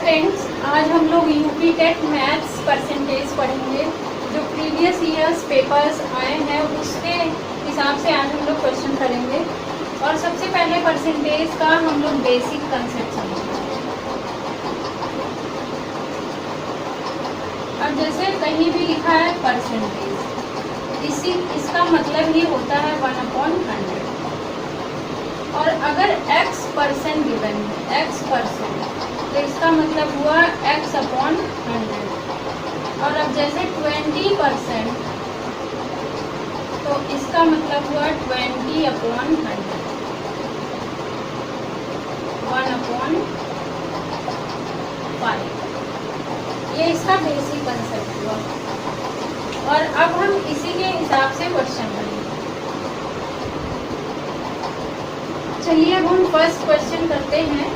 Friends, आज हम लोग यूपी टेट मैथ्स परसेंटेज पढ़ेंगे। जो प्रीवियस ईयर्स पेपर्स आए हैं उसके हिसाब से आज हम लोग क्वेश्चन करेंगे। और सबसे पहले परसेंटेज का हम लोग बेसिक कंसेप्ट समझेंगे। अब जैसे कहीं भी लिखा है परसेंटेज, इसका मतलब ही होता है 1/100। और अगर x% गिवन है, x%, तो इसका मतलब हुआ x/100। और अब जैसे 20%, तो इसका मतलब हुआ 20/100, 1/5। ये इसका बेसिक कंसेप्ट हुआ। और अब हम इसी के हिसाब से क्वेश्चन करेंगे। चलिए अब हम फर्स्ट क्वेश्चन करते हैं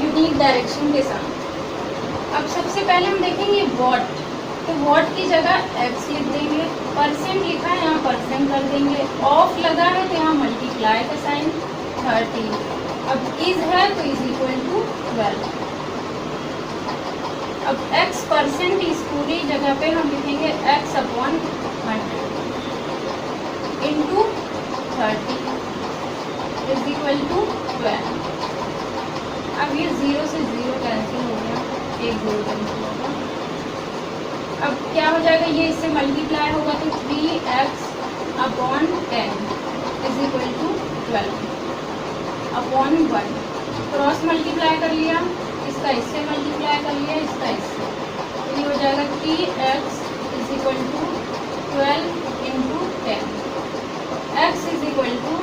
यूनिक डायरेक्शन के साथ। अब सबसे पहले हम देखेंगे वॉट। तो वॉट की जगह x लिख देंगे, परसेंट लिखा है यहाँ परसेंट कर देंगे, ऑफ लगा है तो यहाँ मल्टीप्लाई का साइन 30। अब इज है तो इज इक्वल टू 12। अब x% इस पूरी जगह पे हम लिखेंगे x/100 into 30 is equal to 12। अब ये 0 से 0 कैंसिल हो गया, 1 0 कैंसिल होगा। अब क्या हो जाएगा, ये इससे मल्टीप्लाई होगा तो 3x/10 is equal to 12/1। Cross multiply कर लिया, इसका इससे मल्टीप्लाई कर लिया, इसका इससे, तो ये हो जाएगा 3x is equal to 12 into 10। x is equal to,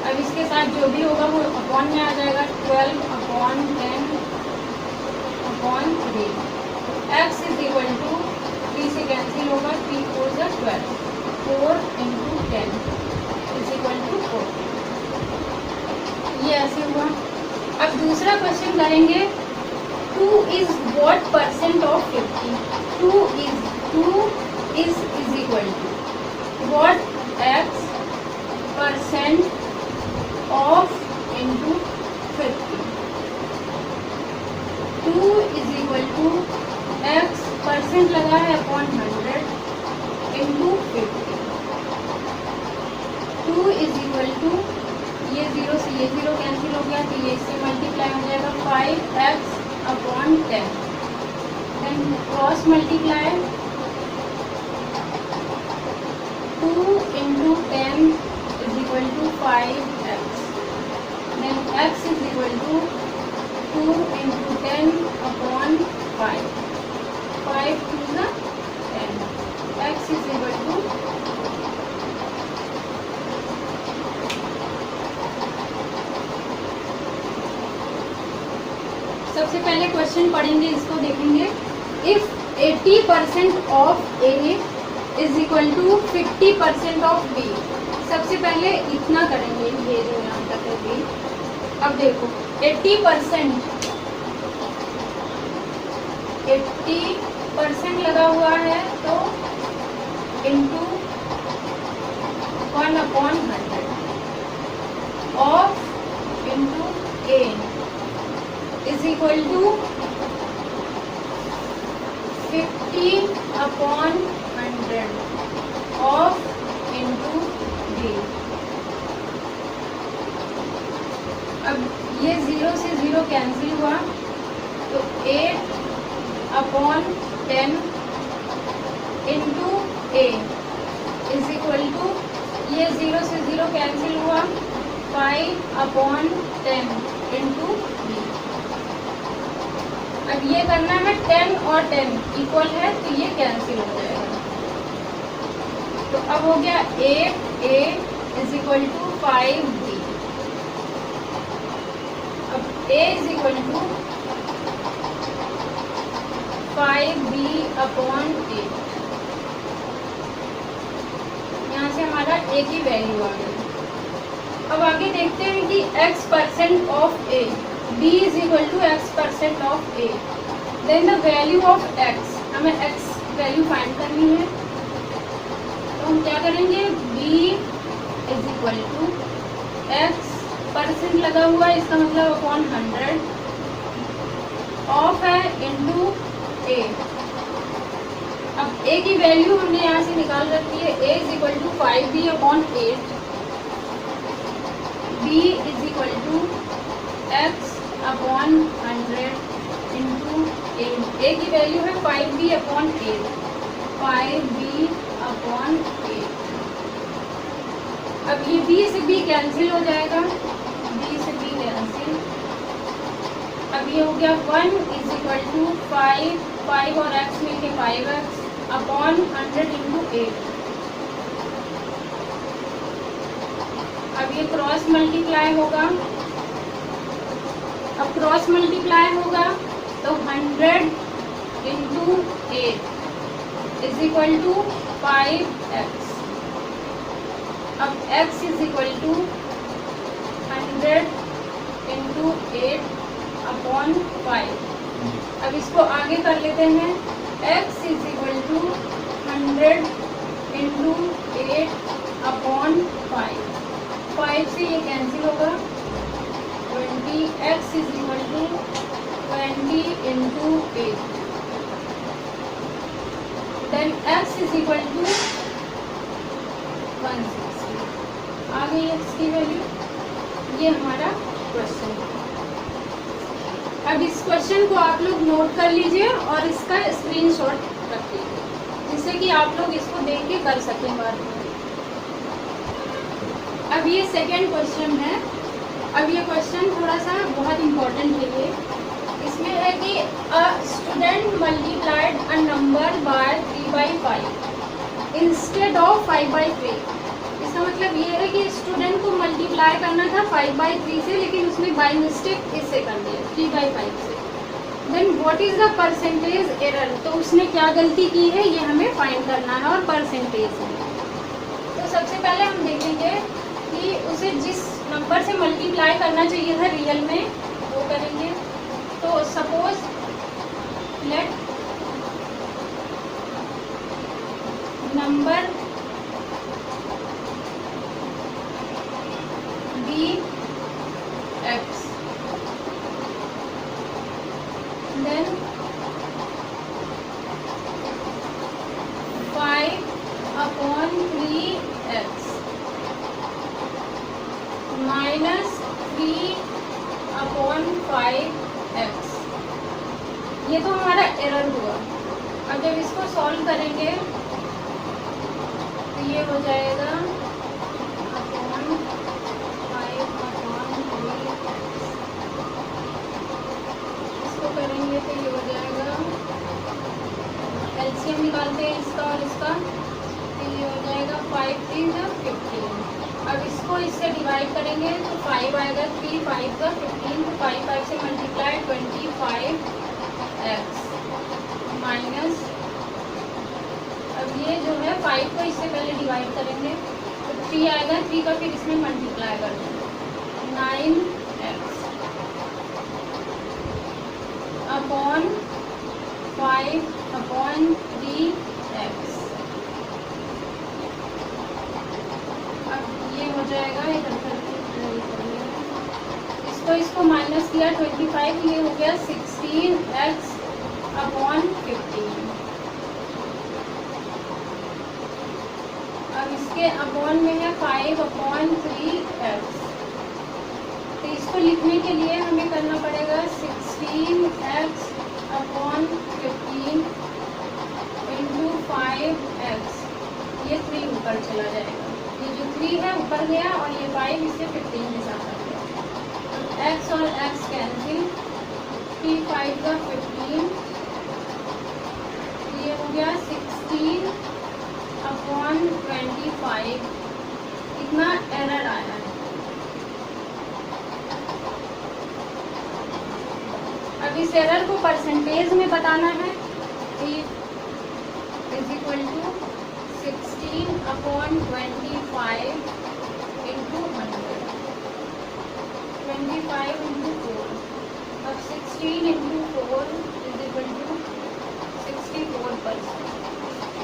अब इसके साथ जो भी होगा वो अपॉन में आ जाएगा, 12/10/3। x इज इक्वल टू 3 से कैंसिल होगा, 3 4 जा 12, 4 इंटू 10 इज इक्वल टू 4। ये ऐसे हुआ। अब दूसरा क्वेश्चन करेंगे, 2 is what percent of 50। 2 is equal to what x% of into 50। 2 is equal to x% लगा है upon 100 into 50। 2 is equal to, ये 0 से ये 0 कैंसिल हो गया तो ये इससे मल्टीप्लाई हो जाएगा 5x/10। Then cross multiply, 2 into 10 is equal to 5x। Then x is equal to 2 into 10/5, 5 2 जा 10। x इज इक्वल टू, सबसे पहले क्वेश्चन पढ़ेंगे, इसको देखेंगे। If 80% of a is equal to 50% of b। सबसे पहले इतना करेंगे, ये जो यहाँ तक है b। अब देखो 80% लगा हुआ है तो into 1/100 of into a is equal to 50/100 of into b। अब ये 0 से 0 कैंसिल हुआ तो 8/10 into a is equal to, ये 0 से 0 कैंसिल हुआ, 5/10 इंटू b। अब ये करना है 10 और 10 इक्वल है तो ये कैंसिल हो जाएगा। तो अब हो गया 8a is equal to 5b। अब a is equal to 5b/8। यहाँ से हमारा a की वैल्यू आ गई। अब आगे देखते हैं कि x% of a, b is equal to x% of a। Then the value of x, हमें x वैल्यू फाइंड करनी है। तो हम क्या करेंगे, b is equal to x% लगा हुआ है, इसका मतलब अपॉन 100 ऑफ है इंटू ए। अब ए की वैल्यू हमने यहाँ से निकाल रखी है, A is equal to 5b upon 8, b is equal to x upon 100 into A की वैल्यू है 5b अपॉन 8, 5b अपॉन 8। अब ये b से b कैंसिल हो जाएगा, b से b कैंसिल। अब ये हो गया 1 इज इक्वल टू 5 और x मिलके 5x अपॉन 100 इंटू 8। अब ये क्रॉस मल्टीप्लाई होगा, अब क्रॉस मल्टीप्लाई होगा तो 100 into 8 is equal to 5x। अब x is equal to 100 into 8 upon 5। अब इसको आगे कर लेते हैं, x is equal to 100 into 8 upon 5 से ये कैंसिल होगा, 20, x is equal to 20 into 8, then x is equal to 160। आ गई x की वैल्यू। ये हमारा क्वेश्चन है। अब इस क्वेश्चन को आप लोग नोट कर लीजिए और इसका स्क्रीनशॉट रख लीजिए, जिससे कि आप लोग इसको देख के कर सकें बाद में। अब ये सेकेंड क्वेश्चन है। अब ये क्वेश्चन थोड़ा सा बहुत इम्पोर्टेंट है ये। इसमें है कि a student multiplied a number by 3/5 instead of 5/3। इसका मतलब ये है कि स्टूडेंट को मल्टीप्लाई करना था 5/3 से, लेकिन उसने बाय मिस्टेक इससे कर दिया 3/5 से। Then what is the percentage error, तो उसने क्या गलती की है ये हमें फाइंड करना है और परसेंटेज है। तो सबसे पहले हम देखेंगे कि उसे जिस नंबर से मल्टीप्लाई करना चाहिए था रियल में वो करेंगे। तो suppose let number be x, then 5/3x minus 3/5x। ये तो हमारा एरर हुआ। अब जब इसको सॉल्व करेंगे तो ये हो जाएगा अपॉन 5/3। इसको करेंगे तो ये हो जाएगा, एलसीएम निकालते हैं इसका और इसका, तो ये हो जाएगा 5 3 15। अब इसको इससे डिवाइड करेंगे तो 5 आएगा, 3 5 का 15, तो 5 से मल्टीप्लाई 25x माइनस, अब ये जो है 5 को इससे पहले डिवाइड करेंगे तो 3 आएगा, 3 का फिर इसमें मल्टीप्लाई कर देंगे 9x अपॉन 5/3x। हो जाएगा इसको माइनस किया 25, ये हो गया 16x अपॉन 15। अब इसके अपॉन में है 5/3x, तो इसको लिखने के लिए हमें करना पड़ेगा 16x अपॉन 15 इंटू 5x। ये 3 ऊपर चला जाएगा, ये जो 3 है ऊपर गया और ये 5 इससे 15 के साथ आ गया, तो x और x कैंसिल, 3 5 का 15, ये हो गया 16 अपॉन 25। इतना एरर आया है। अब इस एरर को परसेंटेज में बताना है, तो ये is equal to 16 upon 25 into 100, 25 into 4। अब 16 इंटू 4 इज इक्वल टू 64%।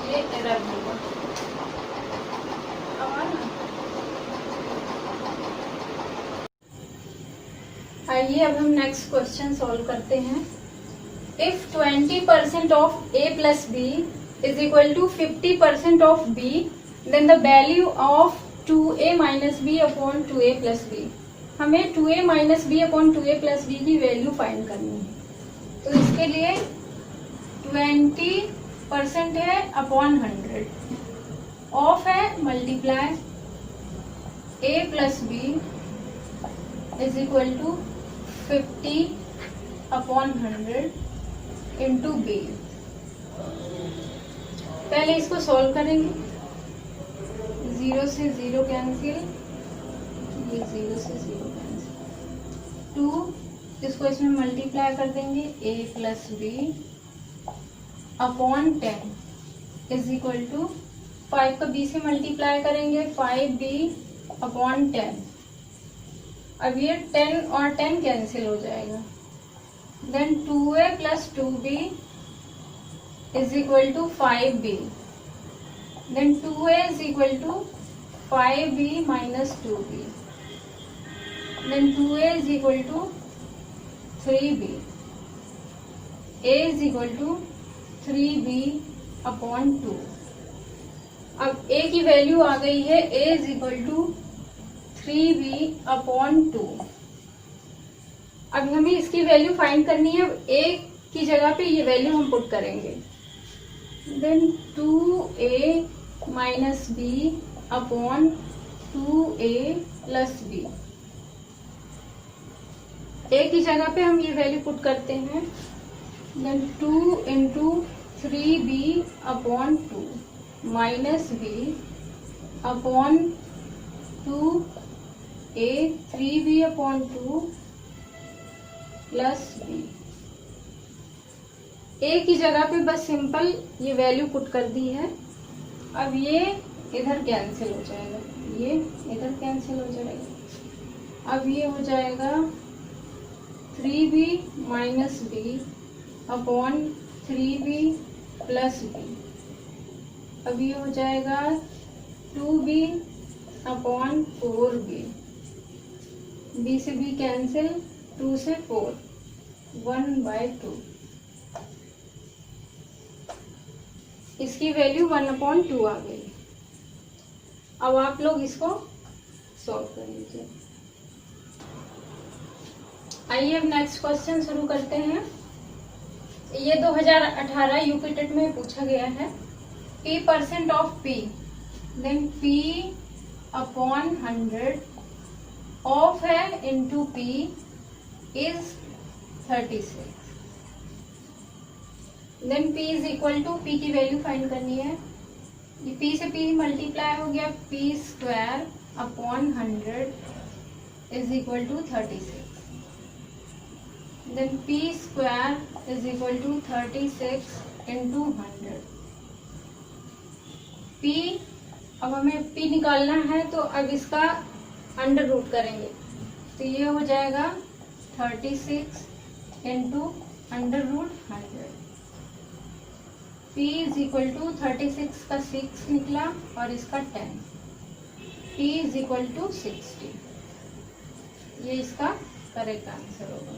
ये एरर होगा। आइए अब हम नेक्स्ट क्वेश्चन सॉल्व करते हैं। if 20% of a plus b is equal to 50% of b, then the value of 2a minus b upon 2a plus b. हमें 2a minus b upon 2a plus b की value find करनी है। तो इसके लिए 20% है अपॉन 100, ऑफ है multiply a plus b is equal to 50 upon 100 into b। पहले इसको सॉल्व करेंगे, 0 से 0 कैंसिल, ये 0 से 0 कैंसिल, 2 इसको इसमें मल्टीप्लाई कर देंगे a plus b upon 10 is equal to 5 का b से मल्टीप्लाई करेंगे 5b अपॉन 10। अब ये 10 और 10 कैंसिल हो जाएगा, then 2a plus 2b is equal to 5b, then 2a is equal to 5b minus 2b, then 2a is equal to 3b, a is equal to 3b upon 2। अब a की value आ गई है, a is equal to 3b upon 2। अब हमें इसकी value find करनी है, a की जगह पे ये वैल्यू हम पुट करेंगे, then 2a minus b upon 2a plus b. a की जगह पे हम ये वैल्यू पुट करते हैं, then 2 into 3b upon 2 minus b upon 2a 3b upon 2 plus b। a की जगह पे बस सिंपल ये वैल्यू पुट कर दी है। अब ये इधर कैंसिल हो जाएगा, ये इधर कैंसिल हो जाएगा। अब ये हो जाएगा 3b minus b upon 3b plus b. अब ये हो जाएगा 2b अपॉन 4b, b से b कैंसिल, 2 से 4, 1/2। इसकी वैल्यू 1/2 आ गई। अब आप लोग इसको सॉल्व कर लीजिए। आइए अब नेक्स्ट क्वेश्चन शुरू करते हैं। ये 2018 यूपी टेट में पूछा गया है। p% of p, then p upon 100 of है into p is 36, then p is equal to, p की वैल्यू फाइंड करनी है। ये p से p मल्टीप्लाई हो गया, p square upon 100 is equal to 36, then p square is equal to 36 into 100। p, अब हमें p निकालना है तो अब इसका अंडर रूट करेंगे, तो ये हो जाएगा 36 into under root 100। p is equal to 36 का 6 निकला और इसका 10, p इज इक्वल टू 60। ये इसका करेक्ट आंसर होगा।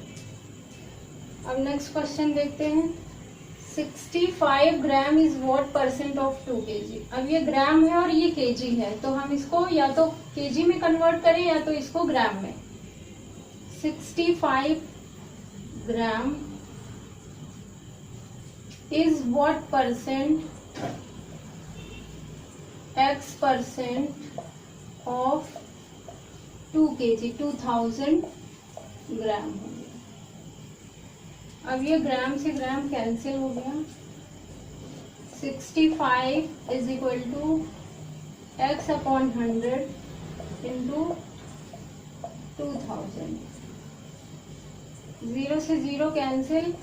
अब नेक्स्ट क्वेश्चन देखते हैं। 65 gram is what percent of 2 kg। अब ये ग्राम है और ये केजी है, तो हम इसको या तो केजी में कन्वर्ट करें या तो इसको ग्राम में। 65 ग्राम is what percent x% of 2 kg, 2000 ग्राम हो गया। अब ये ग्राम से ग्राम कैंसिल हो गया। 65 is equal to x upon 100 into 2000, 0 से 0 cancel,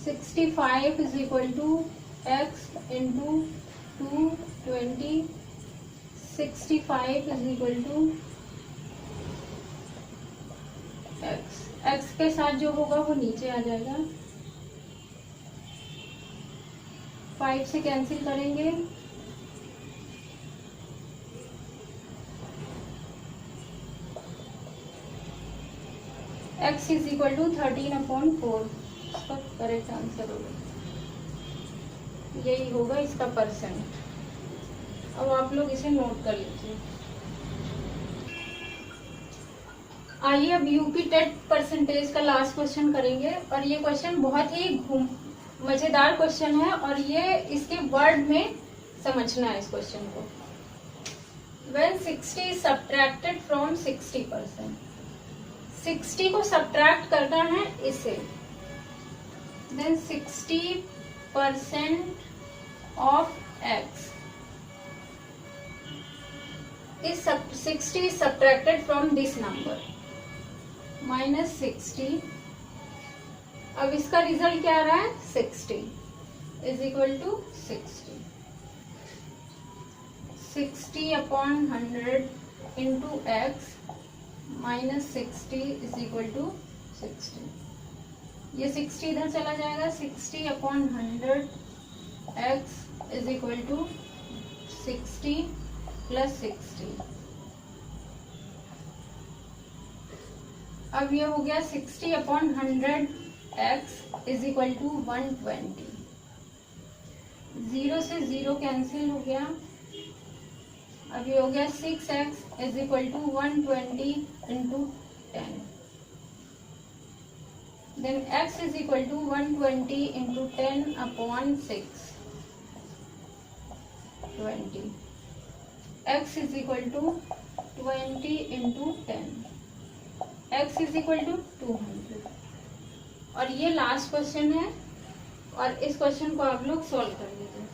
65 is equal to x into 220, 65 is equal to x। x के साथ जो होगा वो नीचे आ जाएगा, 5 से कैंसिल करेंगे, x is equal to 13/4, इसका करेक्ट आंसर होगा, यही होगा इसका परसेंट। अब आप लोग इसे नोट कर लीजिए। आइए अब यूपी टेट परसेंटेज का लास्ट क्वेश्चन करेंगे, और ये क्वेश्चन बहुत ही मजेदार क्वेश्चन है, और ये इसके वर्ड में समझना है इस क्वेश्चन को। When 60 is subtracted from 60%, 60 को सब्ट्रैक्ट करना है इसे, then 60% of x is 60 is subtracted from this number minus 60। अब इसका रिजल्ट क्या आ रहा है, 60 is equal to 60। 60 upon 100 into x minus 60 is equal to 60। ये 60 इधर चला जाएगा, 60 upon 100 x is equal to 60 plus 60। अब ये हो गया 60 upon 100 x is equal to 120। 0 से 0 कैंसिल हो गया। अब ये हो गया 6x is equal to 120 into 10। Then x is equal to 120 into 10 upon 6, 20। x is equal to 20 into 10, x is equal to 200। और ये लास्ट क्वेश्चन है, और इस क्वेश्चन को आप लोग सॉल्व कर लीजिए।